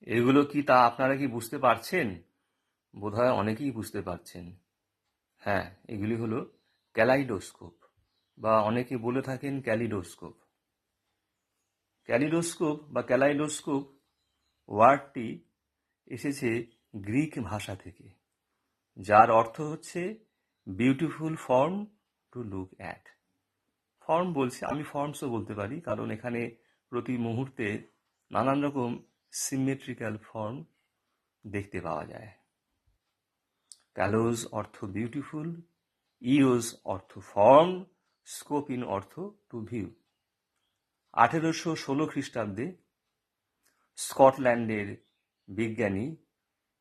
এগুলো কি তা আপনারা কি বুঝতে পারছেন? বোধহয় অনেকেই বুঝতে পারছেন। হ্যাঁ, এগুলি হলো ক্যালাইডোস্কোপ, বা অনেকে বলে থাকেন ক্যালিডোস্কোপ। ক্যালিডোস্কোপ বা ক্যালাইডোস্কোপ ওয়ার্ডটি এসেছে গ্রিক ভাষা থেকে, যার অর্থ হচ্ছে beautiful form to look at. Form বলছে, আমি ফর্মসও বলতে পারি, কারণ এখানে প্রতি মুহূর্তে নানান রকম সিমেট্রিক্যাল ফর্ম দেখতে পাওয়া যায়। ক্যালোজ অর্থ বিউটিফুল, ইওস অর্থ ফর্ম, স্কোপিন অর্থ টু ভিউ। 1816 খ্রিস্টাব্দে স্কটল্যান্ডের বিজ্ঞানী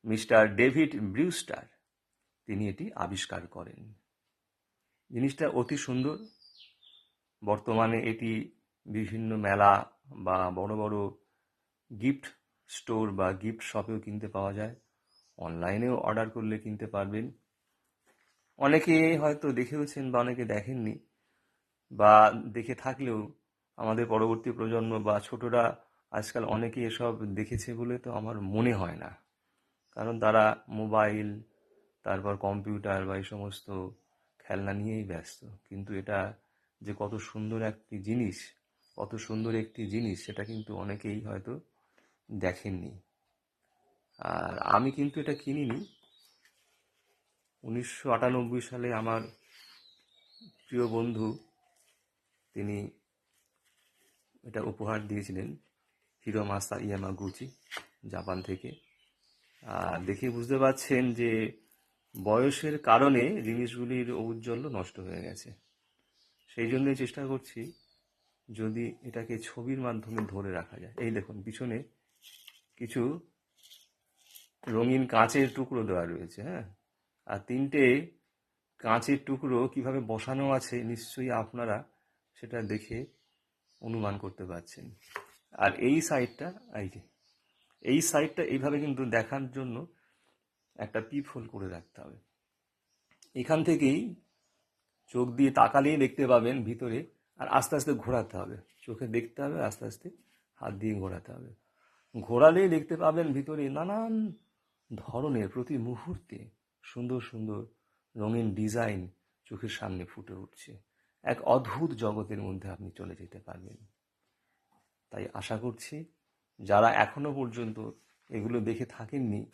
মিস্টার ডেভিড ব্রিউস্টার তিনি এটি আবিষ্কার করেন। জিনিসটা অতি সুন্দর। বর্তমানে এটি বিভিন্ন মেলা বা বড় বড় গিফট স্টোর বা গিফট শপেও কিনতে পাওয়া যায়। অনলাইনেও অর্ডার করলে কিনতে পারবেন। অনেকে হয়তো দেখেওছেন বা অনেকে দেখেননি, বা দেখে থাকলেও আমাদের পরবর্তী প্রজন্ম বা ছোটরা আজকাল অনেকে এসব দেখেছে বলে তো আমার মনে হয় না। কারণ তারা মোবাইল, তারপর কম্পিউটার বা এই সমস্ত খেলনা নিয়েই ব্যস্ত। কিন্তু এটা যে কত সুন্দর একটি জিনিস, কত সুন্দর একটি জিনিস, সেটা কিন্তু অনেকেই হয়তো দেখেননি। আর আমি কিন্তু এটা কিনিনি। 1998 সালে আমার প্রিয় বন্ধু তিনি এটা উপহার দিয়েছিলেন, হিরোমাসা ইয়ামাগুচি, জাপান থেকে। আর দেখে বুঝতে পারছেন যে বয়সের কারণে জিনিসগুলির ঔজ্জ্বল্য নষ্ট হয়ে গেছে। সেই জন্যই চেষ্টা করছি যদি এটাকে ছবির মাধ্যমে ধরে রাখা যায়। এই দেখুন, পিছনে কিছু রঙিন কাঁচের টুকরো দেওয়া রয়েছে, হ্যাঁ। আর তিনটে কাঁচের টুকরো কিভাবে বসানো আছে নিশ্চয়ই আপনারা সেটা দেখে অনুমান করতে পারছেন। আর এই সাইডটা, এই সাইডটা এইভাবে কিন্তু দেখার জন্য একটা পিপ হোল করে রাখতে হবে। এখান থেকেই চোখ দিয়ে তাকালেই দেখতে পাবেন ভিতরে, আর আস্তে আস্তে ঘোরাতে হবে। চোখে দেখতে হবে, আস্তে আস্তে হাত দিয়ে ঘোরাতে হবে। ঘোরালেই দেখতে পাবেন ভিতরে নানান ধরনের প্রতি মুহূর্তে সুন্দর সুন্দর রঙিন ডিজাইন চোখের সামনে ফুটে উঠছে। এক অদ্ভুত জগতের মধ্যে আপনি চলে যেতে পারবেন। তাই আশা করছি যারা এখনো পর্যন্ত এগুলো দেখে থাকেননি